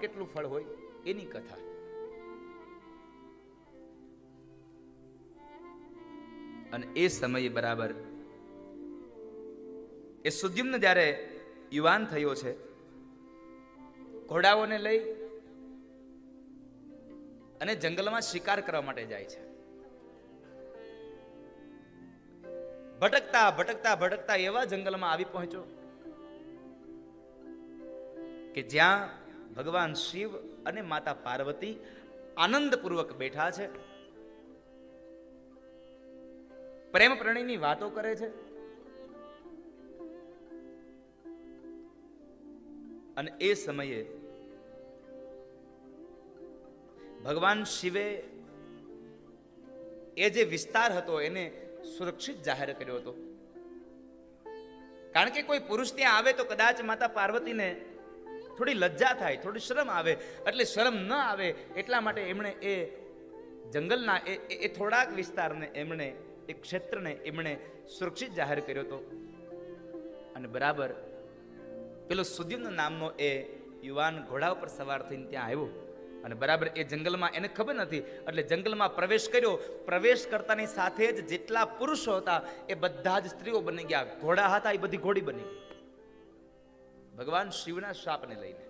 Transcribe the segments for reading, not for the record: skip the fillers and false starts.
કેટલું ફળ હોય એની કથા. અને એ સમયે બરાબર એ સુદ્યુમ્ન જ્યારે યુવાન થયો છે, ઘોડાઓને લઈ અને જંગલમાં શિકાર કરવા માટે જાય છે. ભટકતા ભટકતા ભટકતા એવા જંગલમાં આવી પહોંચ્યો કે જ્યાં ભગવાન શિવ અને માતા પાર્વતી આનંદપૂર્વક બેઠા છે, પ્રેમ પ્રણયની વાતો કરે છે. અને એ સમયે ભગવાન શિવે એ જે વિસ્તાર હતો એને સુરક્ષિત જાહેર કર્યો હતો. કારણ કે કોઈ પુરુષ ત્યાં આવે તો કદાચ માતા પાર્વતીને થોડી લજ્જા થાય, થોડી શરમ આવે. એટલે શરમ ન આવે એટલા માટે એમણે એ જંગલના એ થોડાક વિસ્તારને એમણે એ ક્ષેત્રને એમણે સુરક્ષિત જાહેર કર્યો હતો. અને બરાબર પેલો સુદ્યુમ્ન નામનો એ યુવાન ઘોડા ઉપર સવાર થઈને ત્યાં આવ્યો અને બરાબર એ જંગલમાં એને ખબર નથી એટલે જંગલમાં પ્રવેશ કર્યો. પ્રવેશ કરતાની સાથે જ જેટલા પુરુષો હતા એ બધા જ સ્ત્રીઓ બની ગયા. ઘોડા હતા એ બધી ઘોડી બની ગઈ ભગવાન શિવના શાપને લઈને.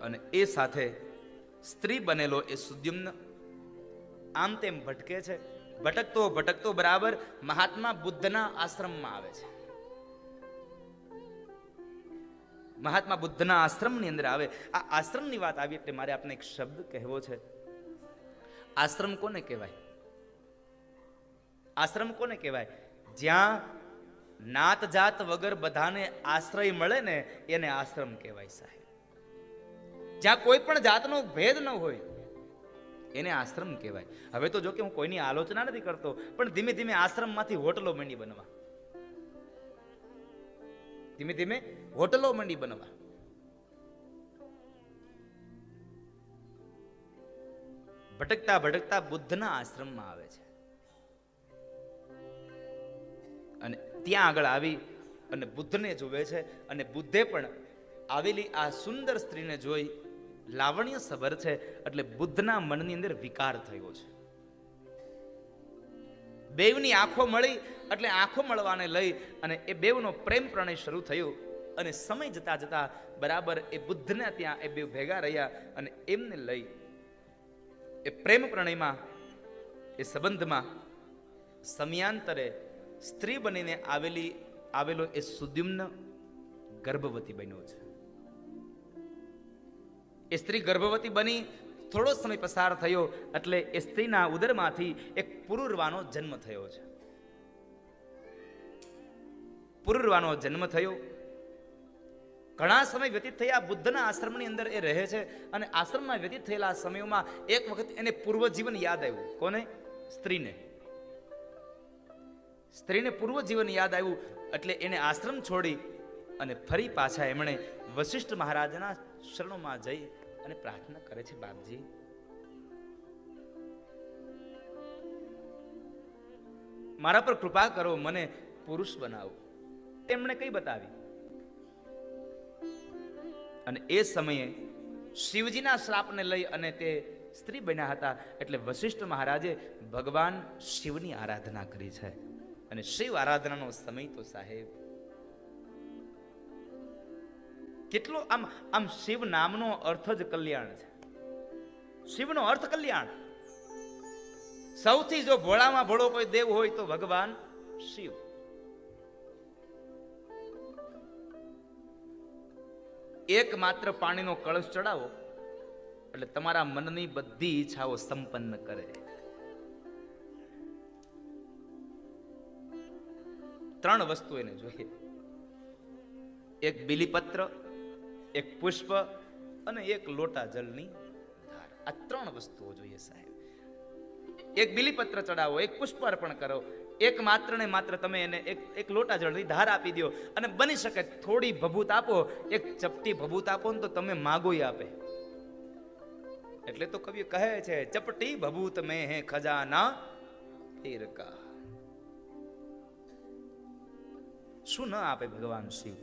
અને એ સાથે સ્ત્રી બનેલો એ સુદ્યુમ્ન આમ તેમ ભટકે છે. ભટકતો ભટકતો બરાબર મહાત્મા બુદ્ધના આશ્રમમાં આવે છે. મહાત્મા બુદ્ધના આશ્રમની અંદર આવે. આ આશ્રમની વાત આવી એટલે મારે આપને એક શબ્દ કહેવો છે. આશ્રમ કોને કહેવાય? આશ્રમ કોને કહેવાય? જ્યાં નાત જાત વગર બધાને આશ્રય મળે ને એને આશ્રમ કહેવાય સાહેબ. જ્યાં કોઈ પણ જાતનો ભેદ ન હોય એને આશ્રમ કહેવાય. હવે તો જો કે હું કોઈની આલોચના નથી કરતો, પણ ધીમે ધીમે આશ્રમમાંથી હોટલો મંડી બનવા, ધીમે ધીમે હોટલો મંડી બનવા. ભટકતા ભટકતા બુદ્ધના આશ્રમમાં આવે છે અને ત્યાં આગળ આવી અને બુદ્ધને જુએ છે. અને બુદ્ધે પણ આવેલી આ સુંદર સ્ત્રીને જોઈ લાવણ્ય સભર છે એટલે બુદ્ધના મનની અંદર વિકાર થયો છે. બેવની આંખો મળી એટલે આંખો મળવાને લઈ અને એ બેવનો પ્રેમ પ્રણય શરૂ થયો. અને સમય જતા જતા બરાબર એ બુદ્ધને ત્યાં એ બે ભેગા રહ્યા અને એમને લઈ એ પ્રેમ પ્રણયમાં એ સંબંધમાં સમયાંતરે સ્ત્રી બનીને આવેલો એ સુદ્યુમ્ન ગર્ભવતી બન્યો છે. એ સ્ત્રી ગર્ભવતી બની થોડો સમય પસાર થયો એટલે એ સ્ત્રીના ઉદરમાંથી એક પુરુરવાનો જન્મ થયો છે. પુરુરવાનો જન્મ થયો. ઘણા સમય વ્યતીત થયા. બુદ્ધના આશ્રમની અંદર એ રહે છે અને આશ્રમમાં વ્યતીત થયેલા સમયોમાં એક વખત એને પૂર્વજીવન યાદ આવ્યું. કોને? સ્ત્રીને. સ્ત્રીને પૂર્વજીવન યાદ આવ્યું એટલે એને આશ્રમ છોડી અને ફરી પાછા એમણે વશિષ્ઠ મહારાજના શરણોમાં જઈ અને પ્રાર્થના કરે છે, બાપજી મારા પર કૃપા કરો, મને પુરુષ બનાવો. એમણે કઈ બતાવી. અને એ સમયે શિવજીના શ્રાપને લઈ અને તે સ્ત્રી બન્યા હતા એટલે વશિષ્ઠ મહારાજે ભગવાન શિવની આરાધના કરી છે. અને શિવ આરાધનાનો સમય તો સાહેબ કેટલો આમ શિવ નામનો અર્થ જ કલ્યાણ છે. શિવનો અર્થ કલ્યાણ. સૌથી જો ભોળામાં ભોળો કોઈ દેવ હોય તો ભગવાન શિવ. એક માત્ર પાણીનો કળશ ચડાવો એટલે તમારા મનની બધી ઈચ્છાઓ સંપન્ન કરે. 3 વસ્તુ એને જોઈએ. એક બિલીપત્ર, એક પુષ્પ અને એક લોટા જળની ધાર. આ 3 વસ્તુઓ જોઈએ સાહેબ. એક બિલીપત્ર ચડાવો, એક પુષ્પ અર્પણ કરો, એક માત્ર ને માત્ર તમે એને એક લોટા જળની ધાર આપી દો. અને બની શકે થોડી ભભૂત આપો, એક ચપટી ભભૂત આપો ને તો તમે માગોય આપે. એટલે તો કવિ કહે છે, ચપટી ભભૂત મેં હે ખજાના ફેર કા. શું ન આપે ભગવાન શિવ?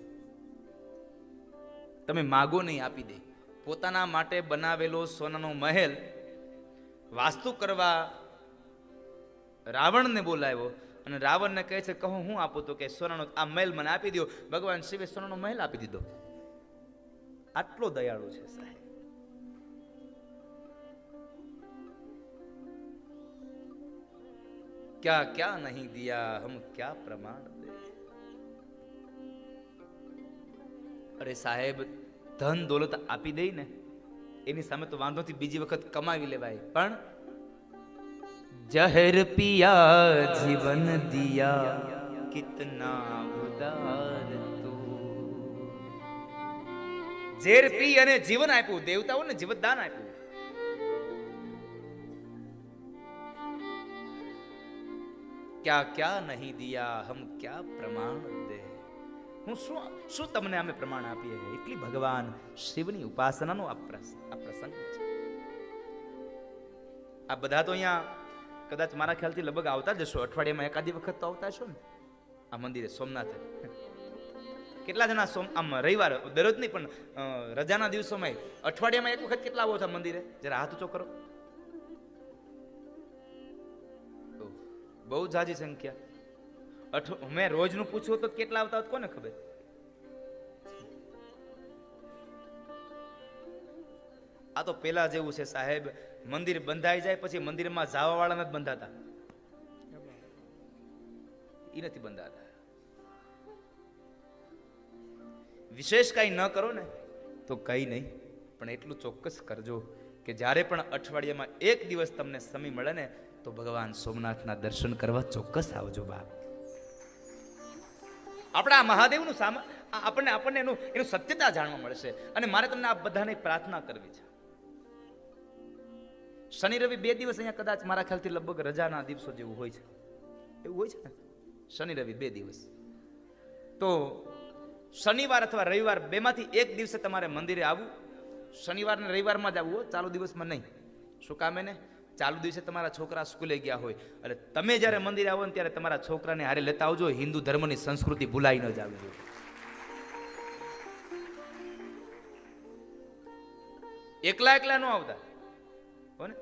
તમે માગો નહીં, આપી દે. પોતાના માટે બનાવેલો સોનાનો મહેલ વાસ્તુ કરવા રાવણને બોલાવ્યો અને રાવણને કહે છે, કહો હું આપું? તો કે સોનાનો આ મહેલ મને આપી દો. ભગવાન શિવે સોનાનો મહેલ આપી દીધો. આટલો દયાળુ છે સાહેબ. क्या क्या नहीं दिया हम क्या प्रमाण दे. અરે સાહેબ, ધન દોલત આપી દઈ ને એની સામે તો વાંધોથી બીજી વખત કમાવી લેવાય, પણ જહર પિયા જીવન દિયા કિતના ઉદાર તું. ઝેર પી અને જીવન આપ્યું, દેવતાઓને જીવતદાન આપ્યું. क्या क्या नहीं दिया हम क्या प्रमाण दे. હું શું તમને અમે પ્રમાણ આપીએ? એટલી ભગવાન શિવની ઉપાસનાનો આ પ્રસંગ છે. આ બધા તો અહીંયા કદાચ મારા ખ્યાલથી લગભગ આવતા જશો, અઠવાડિયામાં એકાદી વખત તો આવતા છો ને આ મંદિરે સોમનાથે. કેટલા જણા આમ રવિવાર દરરોજ નહીં પણ રજાના દિવસોમાં અઠવાડિયામાં એક વખત કેટલા આવો છો મંદિરે? જરા હાથ ઊંચો કરો. બહુ જાજી સંખ્યા. મેં રોજનું પૂછ્યું તો કેટલા આવતા હોત કોને ખબર. આ તો પેલા જેવું છે સાહેબ, મંદિર બંધાઈ જાય પછી મંદિરમાં જવા વાળા નથી બંધાતા, એ નથી બંધાતા. વિશેષ કઈ ન કરો ને તો કઈ નહીં, પણ એટલું ચોક્કસ કરજો કે જ્યારે પણ અઠવાડિયામાં એક દિવસ તમને સમય મળે ને તો ભગવાન સોમનાથના દર્શન કરવા ચોક્કસ આવજો બાપ. આપણા મહાદેવનું આપણને એનું સત્યતા જાણવા મળશે. અને મારે તમને આ બધાને પ્રાર્થના કરવી છે. શનિ રવિ 2 દિવસ અહીંયા કદાચ મારા ખ્યાલથી લગભગ રજાના દિવસો જેવું હોય છે, એવું હોય છે ને, શનિ રવિ 2 દિવસ. તો શનિવાર અથવા રવિવાર બેમાંથી એક દિવસે તમારે મંદિરે આવવું. શનિવાર ને રવિવારમાં જ આવવું, ચાલુ દિવસમાં નહીં. શું કામ એને? ચાલુ દિવસે તમારા છોકરા સ્કૂલે ગયા હોય એટલે તમે જ્યારે મંદિરે આવો ને ત્યારે તમારા છોકરાને હારે લેતા આવજો. હિન્દુ ધર્મની સંસ્કૃતિ ભૂલાઈ ન જાવી જોઈએ. એકલા ન આવતા હોને,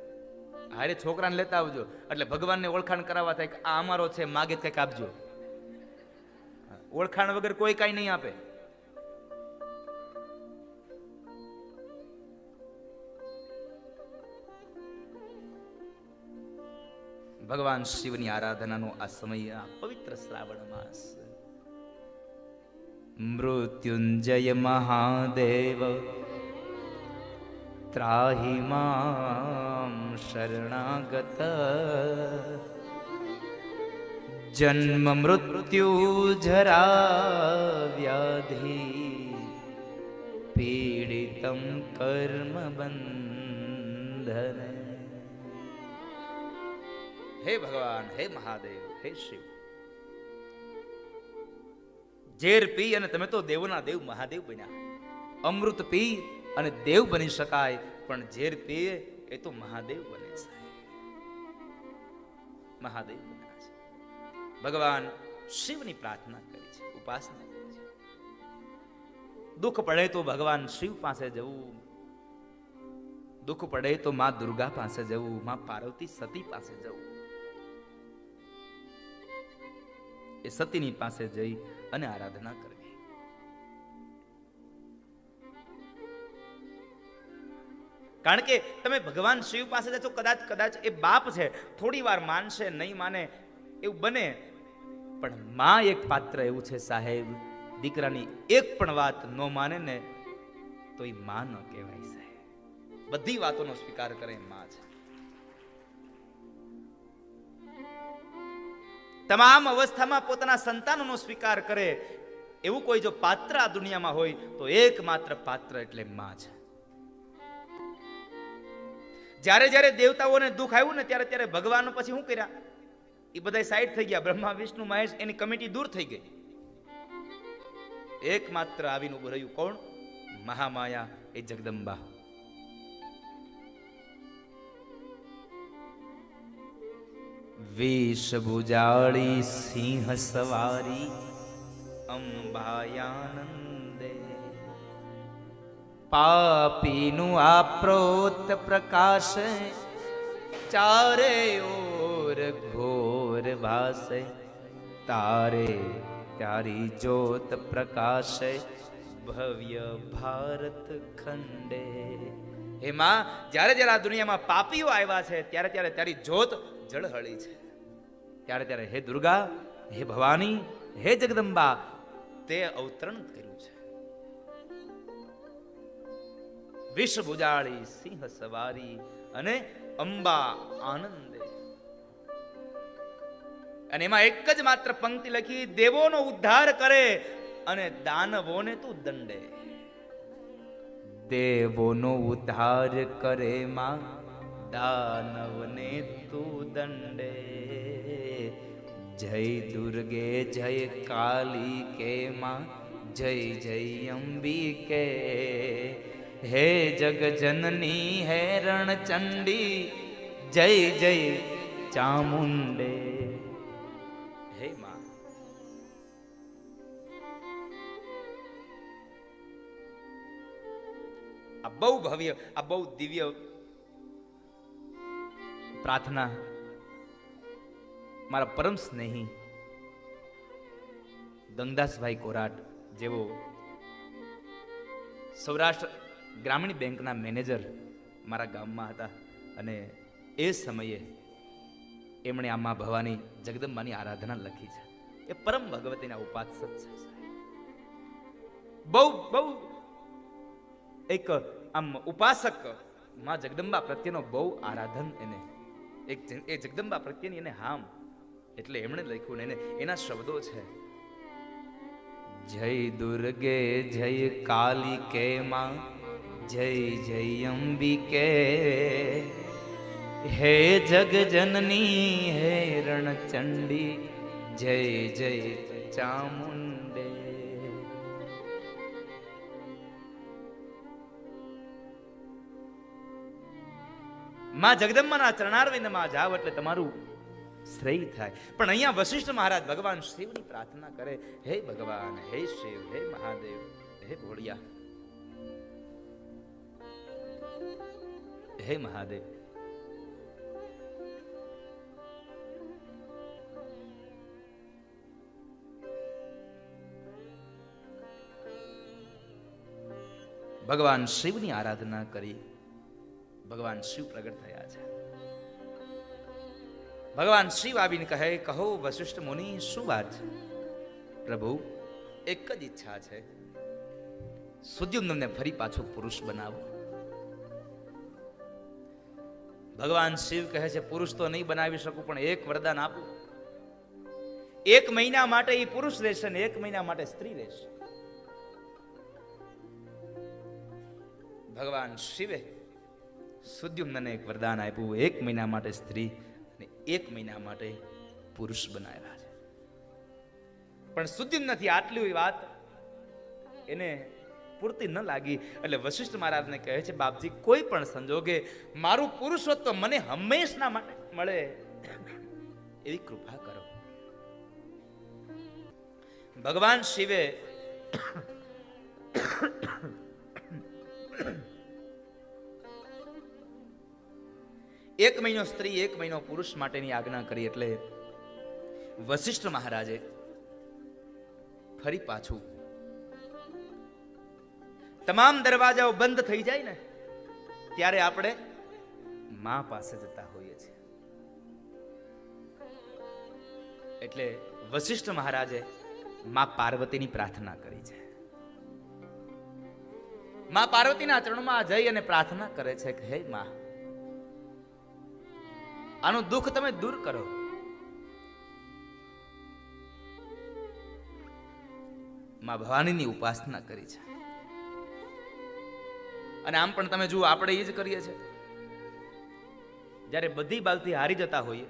હારે છોકરાને લેતા આવજો. એટલે ભગવાનને ઓળખાણ કરાવવા થાય કે આ અમારો છે, માગે કંઈક આપજો. ઓળખાણ વગર કોઈ કાંઈ નહીં આપે. ભગવાન શિવની આરાધનાનો આ સમય, આ પવિત્ર શ્રાવણ માસ. મૃત્યુંજય મહાદેવ ત્રાહિ મામ શરણાગત. જન્મ મૃત્યુ જરા વ્યાધિ પીડિતમ કર્મ બંધન. હે ભગવાન, હે મહાદેવ, હે શિવ, ઝેર પી અને તમે તો દેવના દેવ મહાદેવ બન્યા. અમૃત પી અને દેવ બની શકાય, પણ ઝેર પીએ એ તો મહાદેવ બને છે. મહાદેવ બન્યા છે. ભગવાન શિવની પ્રાર્થના કરી છે, ઉપાસના કરી છે. દુઃખ પડે તો ભગવાન શિવ પાસે જવું, દુઃખ પડે તો માં દુર્ગા પાસે જવું, માં પાર્વતી સતી પાસે જવું. એ સતીની પાસે જઈ અને આરાધના કરવી. કારણ કે તમે ભગવાન શિવ પાસે જશો, કદાચ એ બાપ છે, થોડી વાર માનશે, નહીં માને એવું બને, પણ માં એક પાત્ર એવું છે સાહેબ, દીકરાની એક પણ વાત ન માને ને તો એ માં ન કહેવાય સાહેબ. બધી વાતોનો સ્વીકાર કરે માં છે. તમામ અવસ્થામાં પોતાના સંતાનોનો સ્વીકાર કરે એવું કોઈ જો પાત્ર આ દુનિયામાં હોય તો એકમાત્ર પાત્ર એટલે માં છે. જ્યારે જ્યારે દેવતાઓને દુઃખ આવ્યું ને ત્યારે ભગવાન પછી શું કર્યા? એ બધા સાઈડ થઈ ગયા. બ્રહ્મા વિષ્ણુ મહેશ એની કમિટી દૂર થઈ ગઈ. એકમાત્ર આવીને ઉભું રહ્યું. કોણ? મહામાયા, એ જગદંબા. વેશભુજાળી સિંહ સવારી અંબાયાનંદે. પાપીનું આ પ્રોત પ્રકાશ ચારે ઓર ઘોર ભાસે તારે તારી જ્યોત પ્રકાશે ભવ્ય ભારત ખંડે. હે માં, જ્યારે જ્યારે આ દુનિયામાં પાપીઓ આવ્યા છે ત્યારે ત્યારે તારી જ્યોત જળહળી છે. ત્યારે ત્યારે હે દુર્ગા, હે ભવાની, હે જગદંબા, તે અવતરણ કર્યું છે. વિષ બુજાળી સિંહ સવારી અને અંબા આનંદે. અને એમાં એક જ માત્ર પંક્તિ લખી, દેવોનો ઉદ્ધાર કરે અને દાનવોને તું દંડે. દેવોનો ઉદ્ધાર કરે માં, દાનવને તું દંડે. જય દુર્ગે જય કાલી કે માં, જય જય અંબિકે. હે જગ જનની હે રણચંડી, જય જય ચામુંડે. હે માં, આ બહુ ભવ્ય, આ બહુ દિવ્ય પ્રાર્થના મારા પરમ સ્નેહી ગંગદાસભાઈ કોરાટ, જેવો સૌરાષ્ટ્ર ગ્રામીણ બેંકના મેનેજર મારા ગામમાં હતા, અને એ સમયે એમણે આ મા ભવાની જગદંબાની આરાધના લખી છે. એ પરમ ભગવતીના ઉપાસક છે. બહુ બહુ એક આમ ઉપાસક માં જગદંબા પ્રત્યેનો બહુ આરાધન એને, એ જગદંબા પ્રત્યેની એને હામ, એટલે એમણે લખ્યું ને એના શબ્દો છે, જય દુર્ગે જય કાલિકે માં, જય જય અંબિકે. હે જગ જનની હે રણચંડી, જય જય ચામુંડે. માં જગદંબાના ચરણારવિંદમાં જાવ એટલે તમારું શ્રેય થાય. પણ અહીંયા વશિષ્ઠ મહારાજ ભગવાન શિવની પ્રાર્થના કરે, હે ભગવાન, હે શિવ, હે મહાદેવ, હે ભોળિયા, હે મહાદેવ, ભગવાન શિવની આરાધના કરી. ભગવાન શિવ પ્રગટ થયા છે. ભગવાન શિવ આવીને કહે, કહો વશિષ્ઠ મુનિ, શું વાત છે? પ્રભુ, એક જ ઈચ્છા છે, સુદ્યુમ્નને ફરી પાછો પુરુષ બનાવો. ભગવાન શિવ કહે છે, પુરુષ તો નહીં બનાવી શકું, પણ એક વરદાન આપું. 1 મહિના માટે એ પુરુષ રહેશે ને 1 મહિના માટે સ્ત્રી રહેશે. ભગવાન શિવે સુદ્યુમ્નને એક વરદાન આપ્યું, 1 મહિના માટે સ્ત્રી અને 1 મહિના માટે પુરુષ બનાવ્યા છે. પણ સુદ્યુમ્નથી આટલી વાત એને પૂરતી ન લાગી, એટલે વશિષ્ઠ મહારાજને કહે છે, બાપજી, કોઈ પણ સંજોગે મારું પુરુષત્વ મને હંમેશના માટે મળે એવી કૃપા કરો. ભગવાન શિવે 1 મહિનો સ્ત્રી 1 મહિનો પુરુષ માટેની આજ્ઞા કરી. એટલે વશિષ્ઠ મહારાજે ફરી પાછું તમામ દરવાજાઓ બંધ થઈ જાય ને ત્યારે આપણે માં પાસે જતા હોઈએ છીએ. એટલે વશિષ્ઠ મહારાજે માં પાર્વતીની પ્રાર્થના કરી છે. માં પાર્વતીના ચરણોમાં જઈ અને પ્રાર્થના કરે છે કે, હે માં, આનું દુઃખ તમે દૂર કરો. માં ભવાનીની ઉપાસના કરી છે. અને આમ પણ તમે જુઓ, આપણે એ જ કરીએ છીએ. જ્યારે બધી બાજુથી હારી જતા હોઈએ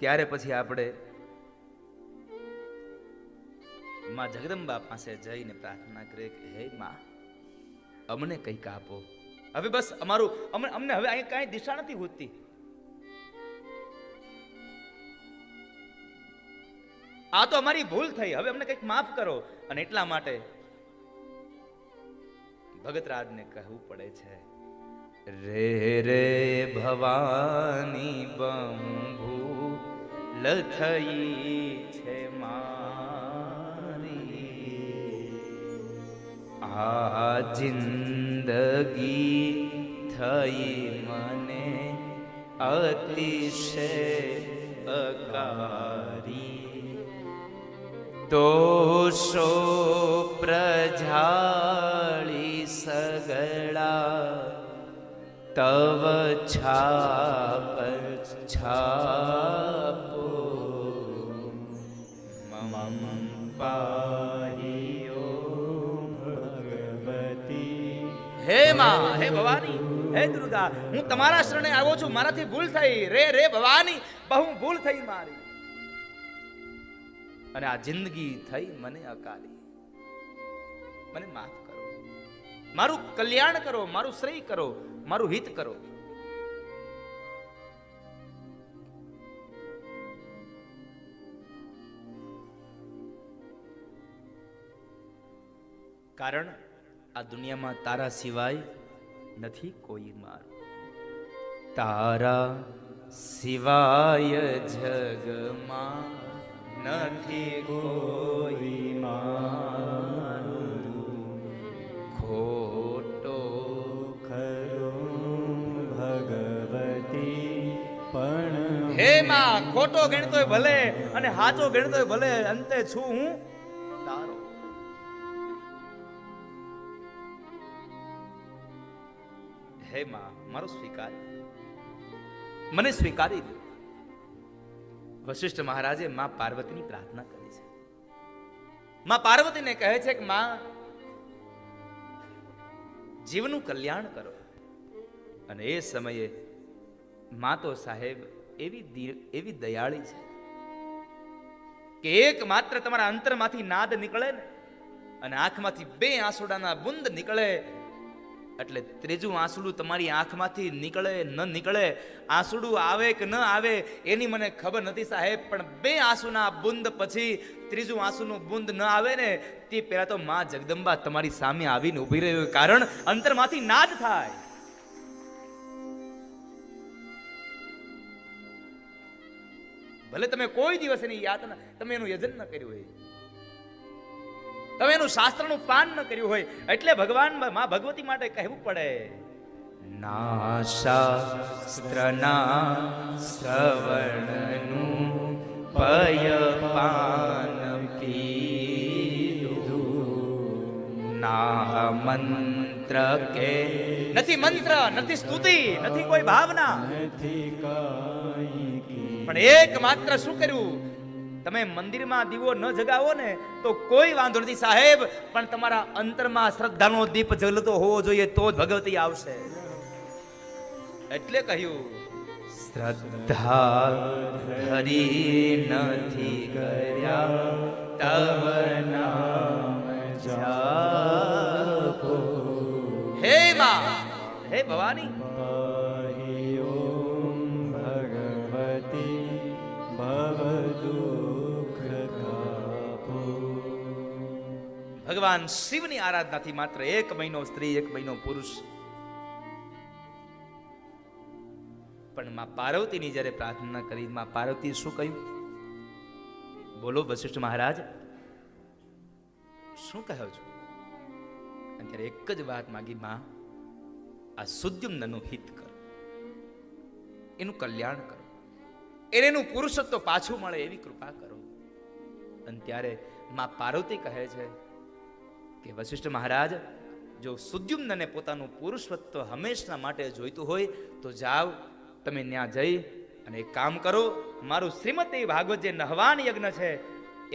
ત્યારે પછી આપણે માં જગદંબા પાસે જઈને પ્રાર્થના કરીએ કે, હે માં, અમને કંઈક આપો. હવે બસ અમારું અમને હવે અહીં કાંઈ દિશા નથી હોતી. આ તો અમારી ભૂલ થઈ, હવે અમને કંઈક માફ કરો. અને એટલા માટે ભગતરાજને કહેવું પડે છે, રે રે ભવાની બહુ ભૂલ થઈ છે મારી, આ જિંદગી થઈ મને અતિશય અકારી, દોષો પ્રજાળી સગળા તવ છાપ છાપો, મમ પાહિયો ભગવતી. હે માં, હે ભવાની, હે દુર્ગા, હું તમારા શરણે આવ્યો છું. મારાથી ભૂલ થઈ, રે રે ભવાની બહુ ભૂલ થઈ મારી, અને આ જિંદગી થઈ મને અકાલી. મને માફ કરો, મારું કલ્યાણ કરો, મારું શ્રેય કરો, મારું હિત કરો. કારણ આ દુનિયામાં તારા સિવાય નથી કોઈ માર, તારા સિવાય જગમાં નથી કોઈ મારું, ખોટો ખરો ભગવતી પણ. હે માં, ખોટો ગણતોય ભલે અને હાચો ગણતોય ભલે, અંતે છું હું તારો. હે માં, મારો સ્વીકાર, મને સ્વીકારી દો. વશિષ્ઠ મહારાજે માં પાર્વતીની પ્રાર્થના કરી છે. માં પાર્વતીને કહે છે કે માં, જીવનું કલ્યાણ કરો. અને એ સમયે માં તો સાહેબ એવી દયાળી છે કે એક માત્ર તમારા અંતરમાંથી નાદ નીકળે ને, અને આંખમાંથી 2 આંસુડાના બુંદ નીકળે એટલે ત્રીજું આંસુડું તમારી આંખમાંથી નીકળે ન નીકળે, આંસુડું આવે કે ન આવે એની મને ખબર નથી સાહેબ, પણ 2 આંસુના બુંદ પછી ત્રીજું આંસુનું બુંદ ન આવે ને તે પહેલા તો માં જગદંબા તમારી સામે આવીને ઊભી રહી, કારણ અંતરમાંથી નાદ થાય. ભલે તમે કોઈ દિવસ એની યાતના, તમે એનું યજન ન કર્યું હોય, તમે એનું શાસ્ત્રનું પાન ન કર્યું હોય, એટલે ભગવાન માં ભગવતી માટે કહેવું પડે, ના શાસ્ત્રના શ્રવણનું પય પાન પીધું, ના મંત્ર કે નથી મંત્ર, નથી સ્તુતિ, નથી કોઈ ભાવના, પણ એક માત્ર શું કર્યું, તમે મંદિરમાં દીવો ન જગાવો ને તો કોઈ વાંધો નથી સાહેબ, પણ તમારા અંતરમાં શ્રદ્ધાનો દીપ જલતો હોવો જોઈએ, તો જ ભગવતી આવશે. એટલે કહ્યું, શ્રદ્ધા ધરી નથી કર્યા તવ નામ જાપો. હે માં, હે ભવાની, ભગવાન શિવની આરાધનાથી માત્ર 1 મહિનો સ્ત્રી, 1 મહિનો પુરુષ. પણ માં પાર્વતીની જ્યારે પ્રાર્થના કરી, માં પાર્વતીએ શું કહ્યું બોલો વશિષ્ઠ મહારાજ, શું કહો છો? ત્યારે એક જ વાત માંગી, માં આ સુદ્યુમ્નનું હિત કર, એનું કલ્યાણ કરો, એનું પુરુષત્વ પાછું મળે એવી કૃપા કરો. અને ત્યારે માં પાર્વતી કહે છે કે વશિષ્ઠ મહારાજ, જો સુદ્યુમ્નને પોતાનું પુરુષત્વ હંમેશા માટે જોઈતું હોય તો જાઓ, તમે ત્યાં જઈ અને એક કામ કરો, મારું શ્રીમતી ભાગવત જે નહવાન યજ્ઞ છે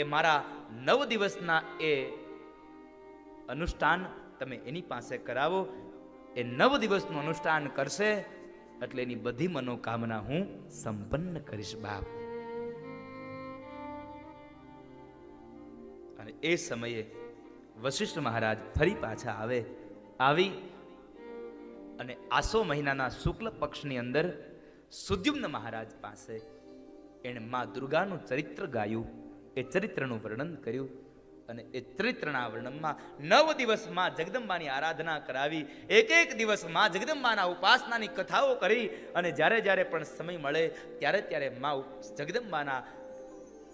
એ મારા 9 દિવસના એ અનુષ્ઠાન તમે એની પાસે કરાવો. એ 9 દિવસનું અનુષ્ઠાન કરશે એટલે એની બધી મનોકામના હું સંપન્ન કરીશ બાપ. અને એ સમયે વશિષ્ઠ મહારાજ ફરી પાછા આવી અને આસો મહિનાના શુક્લ પક્ષની અંદર સુદ્યુમ્ન મહારાજ પાસે એણે માં દુર્ગાનું ચરિત્ર ગાયું, એ ચરિત્રનું વર્ણન કર્યું. અને એ ત્રિત્રણા વર્ણનમાં 9 દિવસ માં જગદંબાની આરાધના કરાવી, એક દિવસ માં જગદંબાના ઉપાસનાની કથાઓ કરી, અને જ્યારે જ્યારે પણ સમય મળે ત્યારે ત્યારે માં જગદંબાના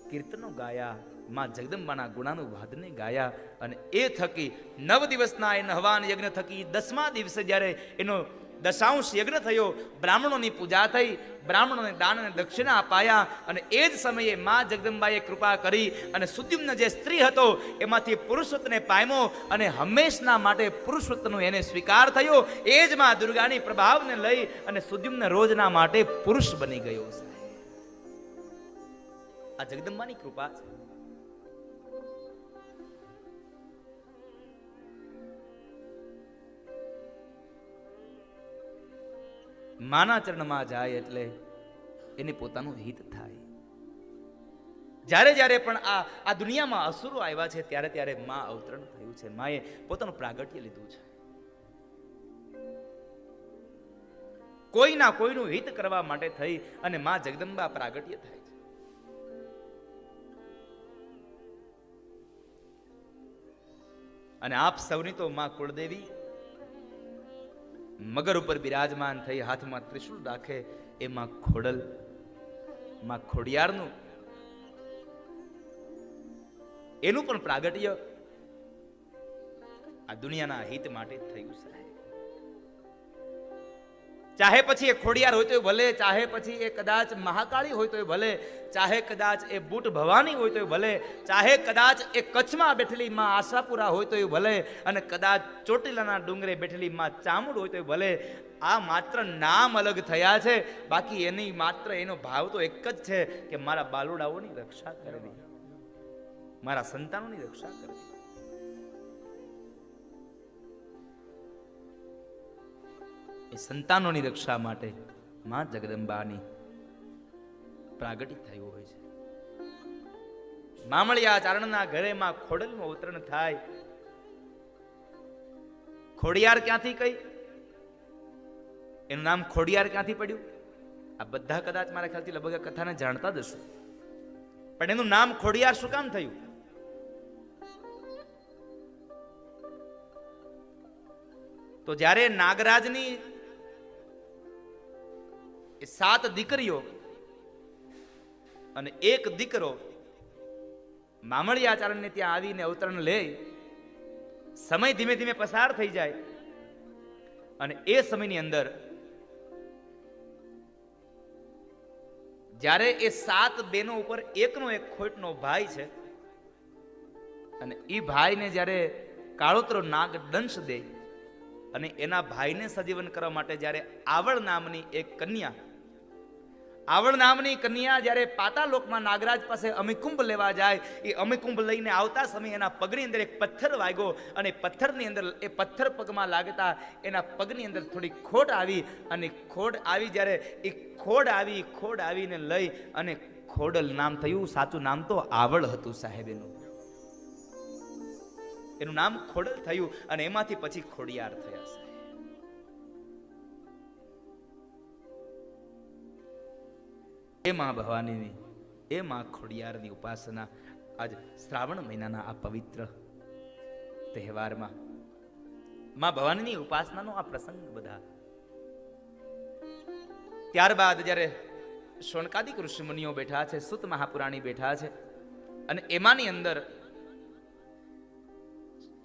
કીર્તનો ગાયા, માં જગદંબાના ગુણાનુવાદને ગાયા. અને એ થકી 9 દિવસના એ હવાન યજ્ઞ થકી 10મા દિવસે જ્યારે એનો દશાંશ યજ્ઞ થયો, બ્રાહ્મણોની પૂજા થઈ, બ્રાહ્મણોને દાન અને દક્ષિણા અપાયા. અને એ જ સમયે માં જગદંબાએ કૃપા કરી અને સુદ્યુમ્ન જે સ્ત્રી હતો એમાંથી પુરુષોત્તને પામ્યો, અને હંમેશના માટે પુરુષોત્તનો એને સ્વીકાર થયો. એ જ માં દુર્ગાની પ્રભાવને લઈ અને સુદ્યુમ્ન રોજના માટે પુરુષ બની ગયો. આ જગદંબાની કૃપા છે. માના ચરણમાં જાય એટલે એને પોતાનું હિત થાય. જ્યારે જ્યારે પણ આ દુનિયામાં અસુરો આવ્યા છે ત્યારે ત્યારે માં અવતરણ થયું છે. માએ પોતાનું પ્રાગટ્ય લીધું છે. કોઈના કોઈનું હિત કરવા માટે થઈ અને માં જગદંબા પ્રાગટ્ય થાય છે. અને આપ સૌની તો માં કુળદેવી મગર ઉપર બિરાજમાન થઈ, હાથમાં ત્રિશૂળ રાખે, એમાં ખોડલ માં ખોડિયારનું એનું પણ પ્રાગટ્ય આ દુનિયાના હિત માટે થયું છે. ચાહે પછી એ ખોડિયાર હોય તો ભલે, ચાહે પછી એ કદાચ મહાકાળી હોય તો ભલે, ચાહે કદાચ એ બુટ ભવાની હોય તો ભલે, ચાહે કદાચ એ કચ્છમાં બેઠેલી માં આશાપુરા હોય તો ભલે, અને કદાચ ચોટીલાના ડુંગરે બેઠેલી માં ચામુંડ હોય તો ભલે. આ માત્ર નામ અલગ થયા છે, બાકી એની માત્ર એનો ભાવ તો એક જ છે કે મારા બાલુડાઓની રક્ષા કરવી, મારા સંતાનોની રક્ષા કરવી. એ સંતાનોની રક્ષા માટે માં જગદંબાની પ્રાગટ્ય થયું હોય છે. મામળિયા ચારણના ઘરે માં ખોડલનું અવતરણ થાય. ખોડિયાર ક્યાંથી કઈ એનું નામ ખોડિયાર ક્યાંથી પડ્યું? આ બધા કદાચ મારા ખ્યાલથી લગભગ કથાને જાણતા જ હશો, પણ એનું નામ ખોડિયાર શું કામ થયું? તો જ્યારે નાગરાજની 7 દીકરીઓ અને એક દીકરો મામળિયાચારણને ત્યાં આવીને અવતરણ લે, સમય ધીમે ધીમે પસાર થઈ જાય, અને એ સમયની અંદર જ્યારે એ 7 બહેનો ઉપર એકનો એક ખોટનો ભાઈ છે, અને એ ભાઈને જ્યારે કાળોતરો નાગ દંશ દે, અને એના ભાઈને સજીવન કરવા માટે જ્યારે આવળ નામની એક કન્યા, આવળ નામની કન્યા જ્યારે પાતાલોકમાં નાગરાજ પાસે અમિકુંભ લેવા જાય, એ અમિકુંભ લઈને આવતા સમયે એના પગની અંદર એક પથ્થર વાગ્યો, અને પથ્થરની અંદર એ પથ્થર પગમાં લાગતા એના પગની અંદર થોડી ખોડ આવી, અને ખોડ આવી જ્યારે એ ખોડ આવીને લઈ અને ખોડલ નામ થયું. સાચું નામ તો આવળ હતું સાહેબ, એનું નામ ખોડલ થયું, અને એમાંથી પછી ખોડિયાર થયા. એ માં ભવાનીની, એ માં ખોડિયારની ઉપાસના આજ શ્રાવણ મહિનાના આ પવિત્ર તહેવારમાં માં ભવાનીની ઉપાસનાનો આ પ્રસંગ બધા. ત્યારબાદ જ્યારે શૌનકાદિક ઋષિ મુનિઓ બેઠા છે, સુત મહાપુરાણી બેઠા છે, અને એમાંની અંદર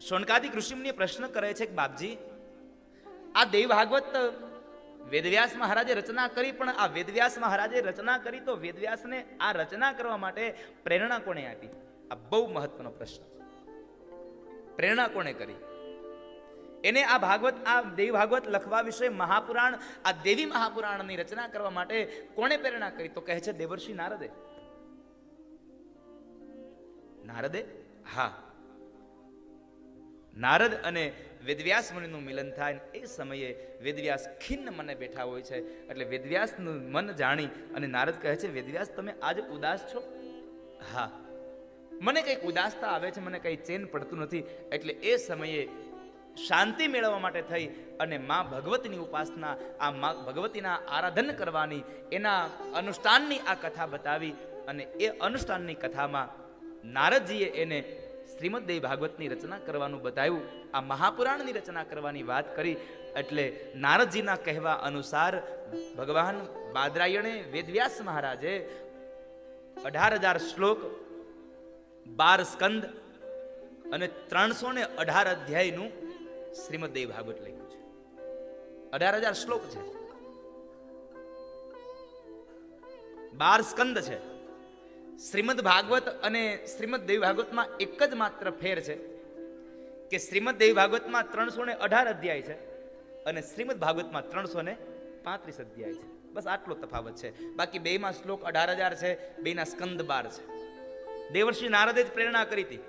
શૌનકાદિક ઋષિ મુનિએ પ્રશ્ન કરે છે કે બાપજી, આ દેવ ભાગવત વેદવ્યાસ મહારાજે રચના કરી, પણ આ વેદવ્યાસ મહારાજે રચના કરી તો વેદવ્યાસને આ રચના કરવા માટે પ્રેરણા કોણે આપી? આ બહુ મહત્વનો પ્રશ્ન. પ્રેરણા કોણે કરી? એને આ ભાગવત, આ દેવી ભાગવત લખવા વિશે મહાપુરાણ, આ દેવી મહાપુરાણની રચના કરવા માટે કોણે પ્રેરણા કરી? તો કહે છે દેવર્ષિ નારદે. નારદે? હા, નારદ અને વેદવ્યાસ મુનિનું મિલન થાય. એ સમયે વેદવ્યાસ ખિન્ન મને બેઠા હોય છે, એટલે વેદવ્યાસનું મન જાણી અને નારદ કહે છે, વેદવ્યાસ તમે આજ ઉદાસ છો? હા, મને કંઈક ઉદાસતા આવે છે, મને કંઈ ચેન પડતું નથી. એટલે એ સમયે શાંતિ મેળવવા માટે થઈ અને માં ભગવતીની ઉપાસના, આ માં ભગવતીના આરાધન કરવાની, એના અનુષ્ઠાનની આ કથા બતાવી. અને એ અનુષ્ઠાનની કથામાં નારદજીએ એને શ્રીમદ દેવી ભાગવતની રચના કરવાનું બતાવ્યું, આ મહાપુરાણની રચના કરવાની વાત કરી. એટલે નારદજીના કહેવા અનુસાર ભગવાન બાદરાયણે વેદવ્યાસ મહારાજે 18,000 શ્લોક, 12 સ્કંદ અને 318 અધ્યાયનું શ્રીમદ દેવી ભાગવત લખ્યું છે. 18,000 શ્લોક છે, 12 સ્કંદ છે. શ્રીમદ ભાગવત અને શ્રીમદ દેવી ભાગવતમાં એક જ માત્ર ફેર છે કે શ્રીમદ દેવી ભાગવતમાં 318 અધ્યાય છે અને શ્રીમદ ભાગવતમાં 335 અધ્યાય છે. બસ આટલો તફાવત છે. બાકી બેમાં શ્લોક 18,000 છે, બેના સ્કંદ 12 છે. દેવર્ષિ નારદે જ પ્રેરણા કરી હતી.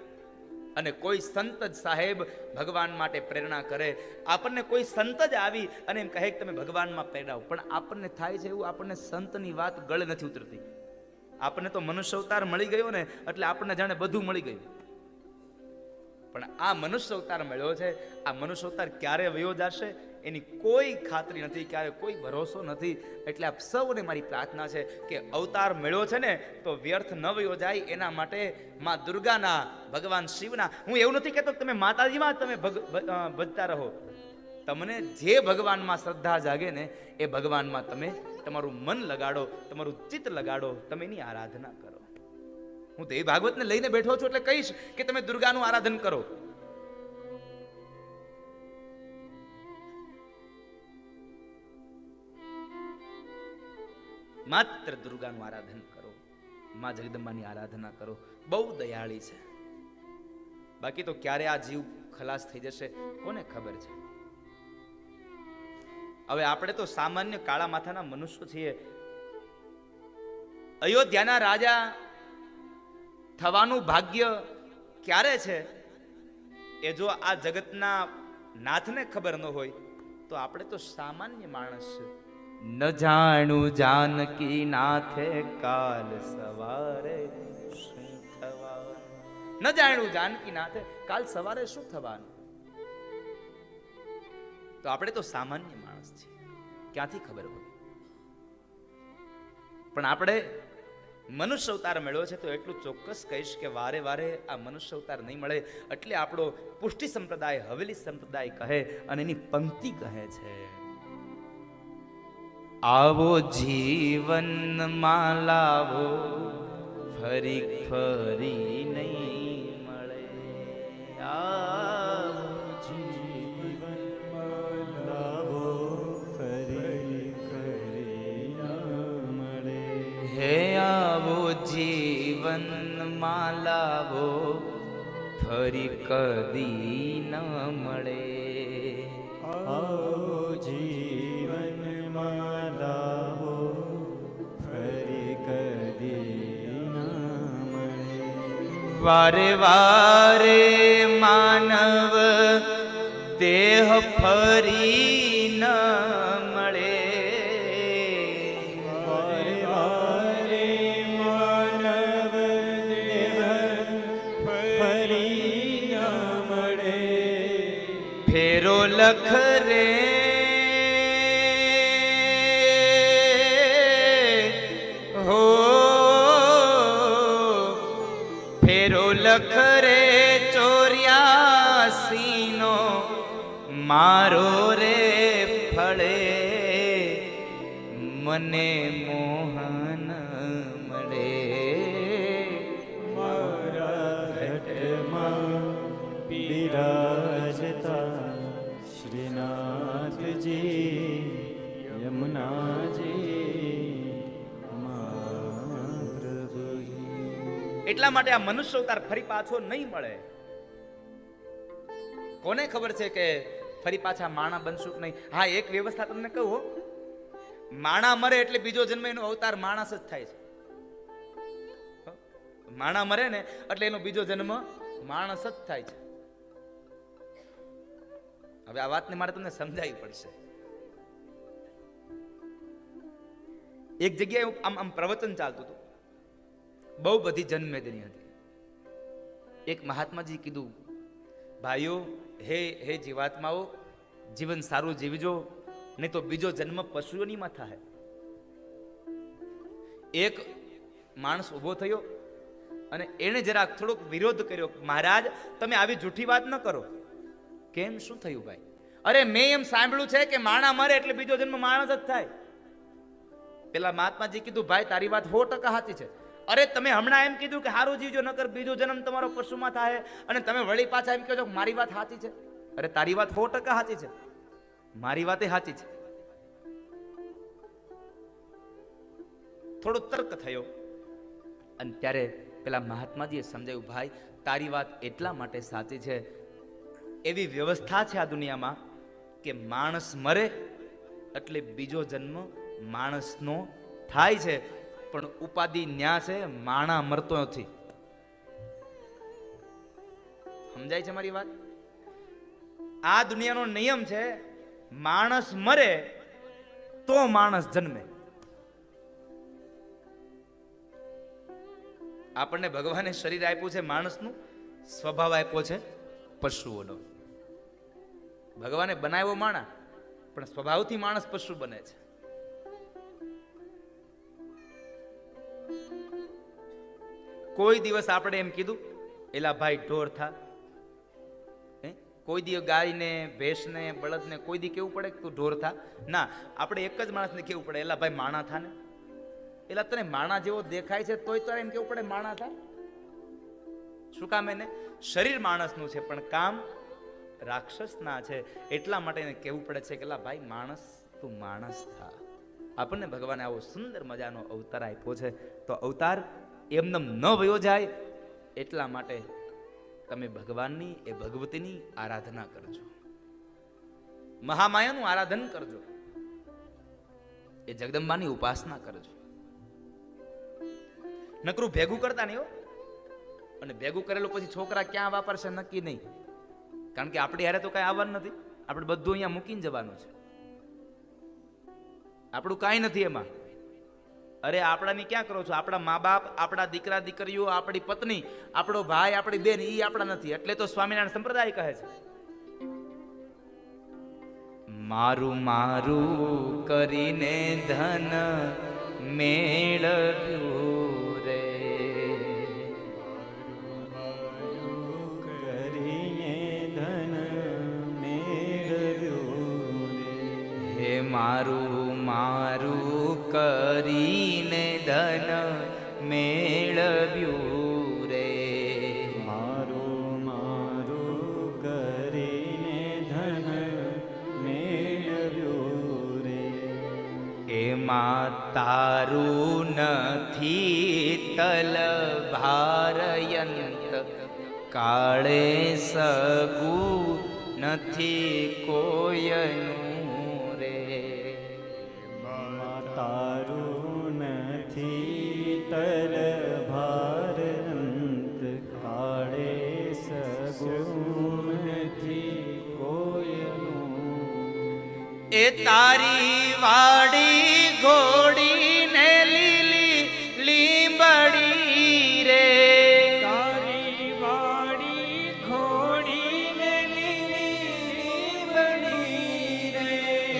અને કોઈ સંત જ સાહેબ ભગવાન માટે પ્રેરણા કરે. આપણને કોઈ સંત જ આવી અને એમ કહે કે તમે ભગવાનમાં પ્રેરાવો, પણ આપણને થાય છે એવું, આપણને સંતની વાત ગળે નથી ઉતરતી. આપણને તો મનુષ્ય અવતાર મળી ગયો ને એટલે આપણને જાણે બધું મળી ગયું. પણ આ મનુષ્ય અવતાર મળ્યો છે, આ મનુષ્ય અવતાર ક્યારે વયો જશે એની કોઈ ખાતરી નથી, ક્યારે કોઈ ભરોસો નથી. એટલે આપ સૌને મારી પ્રાર્થના છે કે અવતાર મળ્યો છે ને તો વ્યર્થ ન વયો જાય, એના માટે માં દુર્ગાના, ભગવાન શિવના, હું એવું નથી કહેતો કે તમે માતાજીમાં તમે ભજતા રહો. તમને જે ભગવાનમાં શ્રદ્ધા જાગે ને એ ભગવાનમાં તમે તમારું મન લગાડો, તમારું ચિત્ત લગાડો, તમે એની આરાધના કરો. હું દેવી ભાગવતને લઈને બેઠો છું એટલે કહીશ કે તમે દુર્ગાનું આરાધન કરો. માત્ર દુર્ગાનું આરાધન કરો, માં જગદંબાની આરાધના કરો. બહુ દયાળી છે. બાકી તો ક્યારે આ જીવ ખલાસ થઈ જશે કોને ખબર છે. હવે આપણે તો સામાન્ય કાળા માથાના મનુષ્યો છીએ. અયોધ્યાના રાજા થવાનું ભાગ્ય ક્યારે છે એ જો આ જગતના નાથને ખબર ન હોય તો આપણે તો સામાન્ય માણસ છે. ન જાણું જાનકી નાથે કાલ સવારે શું થવાનું, ન જાણું જાનકી નાથે કાલ સવારે શું થવાનું. તો આપણે તો સામાન્ય માણસ છીએ, ક્યાંથી ખબર હોય. પણ આપણે મનુષ્ય અવતાર મળ્યો છે તો એટલું ચોક્કસ કહીશ કે વારે વારે આ મનુષ્ય અવતાર નહીં મળે. એટલે આપણો પુષ્ટિ સંપ્રદાય, હવેલી સંપ્રદાય કહે અને એની પંક્તિ કહે છે, આવો જીવનમાં લાવો ફરી ફરી નહીં મળે. આવો જીવનમાં લાવો ફરી ફરી ન મળે. હે આવો જીવનમાં લાવો ફરી કદી ન મળે. આવો જીવનમાં લાવો ફરી કદી ન મળે. વારે વારે માનવ દેહ ફરી ન મળે. વારે વારે માનવ દેહ ફરી ન મળે. ફેરો લખ રે હો, ફેરો લખ રે 84 નો મારો રે ફળે. મને મોહન મળે. મારા ઘટમાં બિરાજતા શ્રીનાથજી યમુનાજી એટલા માટે આ મનુષ્ય અવતાર ફરી પાછો નહીં મળે. કોને ખબર છે કે ફરી પાછા માણા બનશું કે નહીં. હા, એક વ્યવસ્થા તમને કહું, માણા મરે એટલે બીજો જન્મ એનો અવતાર માણસ જ થાય છે. માણા મરે ને એટલે એનો બીજો જન્મ માણસ જ થાય છે. હવે આ વાતને મારે તમને સમજાવવી પડશે. એક જગ્યાએ આમ પ્રવચન ચાલતું હતું, બહુ બધી જન્મેદની હતી. એક મહાત્માજી કીધું, ભાઈઓ, હે જીવાત્માઓ, જીવન સારું જીવજો, નહીં તો બીજો જન્મ પશુઓનીમાં થાય. એક માણસ ઉભો થયો અને એણે જરાક થોડોક વિરોધ કર્યો, મહારાજ તમે આવી જૂઠી વાત ન કરો. કેમ, શું થયું ભાઈ? અરે મેં એમ સાંભળ્યું છે કે માણા મરે એટલે બીજો જન્મ માણસ જ થાય. પેલા મહાત્માજી કીધું, ભાઈ તારી વાત 100% સાચી છે. અરે તમે હમણાં એમ કીધું કે હારું જીવજો નકર બીજો જન્મ તમારો પશુમાં થાય, અને તમે વળી પાછા એમ કહો છો મારી વાત સાચી છે. અરે તારી વાત 100% સાચી છે, મારી વાત એ સાચી છે. થોડો તર્ક થયો અને ત્યારે પેલા મહાત્માજીએ સમજાવ્યું, ભાઈ તારી વાત એટલા માટે સાચી છે, એવી વ્યવસ્થા છે આ દુનિયામાં કે માણસ મરે એટલે બીજો જન્મ માણસનો થાય છે, પણ ઉપાધિ ન્યા છે, માણા મરતો નથી. સમજાય છે મારી વાત? આ દુનિયાનો નિયમ છે, માણસ મરે તો માણસ જન્મે. આપણને ભગવાને શરીર આપ્યું છે માણસનું, સ્વભાવ આપ્યો છે પશુઓનો. ભગવાને બનાવ્યો માણા, પણ સ્વભાવથી માણસ પશુ બને છે. કોઈ દિવસ આપણે એમ કીધું એલા ભાઈ ઢોર થા? કોઈ દિવસ ગાયને, ભેંસને, બળદને કોઈ દી કેવું પડે કે તું ઢોર થા? ના, આપણે એક જ માણસને કેવું પડે, એલા ભાઈ માણા થા ને. એલા તને માણા જેવો દેખાય છે તોય તારે એમ કેવું પડે માણા થા. શું કામ? એને શરીર માણસનું છે પણ કામ રાક્ષસના છે, એટલા માટે એને કહેવું પડે છે કે એલા ભાઈ માણસ, તું માણસ થા. આપણને ભગવાને આવો સુંદર મજાનો અવતાર આપ્યો છે, તો અવતાર એમનેમ ન વયો જાય એટલા માટે તમે ભગવાનની, એ ભગવતીની આરાધના કરજો, મહામાયાનું આરાધન કરજો, એ જગદંબાની ઉપાસના કરજો. નકરું ભેગું કરતા નહીં હો. અને ભેગું કરેલું પછી છોકરા ક્યાં વાપરશે નક્કી નહીં, કારણ કે આપણી હારે તો કઈ આવવાનું નથી. આપણે બધું અહીંયા મૂકીને જવાનું છે, આપણું કાંઈ નથી એમાં. અરે આપણાની ક્યાં કરો છો? આપણા મા બાપ, આપણા દીકરા દીકરીઓ, આપણી પત્ની, આપણો ભાઈ, આપણી બેન, એ આપણા નથી. એટલે તો સ્વામિનારાયણ સંપ્રદાય કહે છે, મારું મારું કરીને ધન મેળવ્યું રે, કરીને ધન મેળવ્યું રે. હે મારું મારું કરીને ધન મેળવ્યું રે, મારું મારું કરીને ધન મેળવ્યું રે. એમાં તારું નથી તલ ભારયંત, કાળે સગું નથી કોયનું રે. તારું નથી તલ ભારંત, કાળે સગુણ નથી કોયનું. એ તારી વાડી ઘોડી ને લીલી લીંબડી રે, તારી વાડી ઘોડી ને લીલી લીંબડી રે.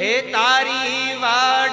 હે તારી વાડી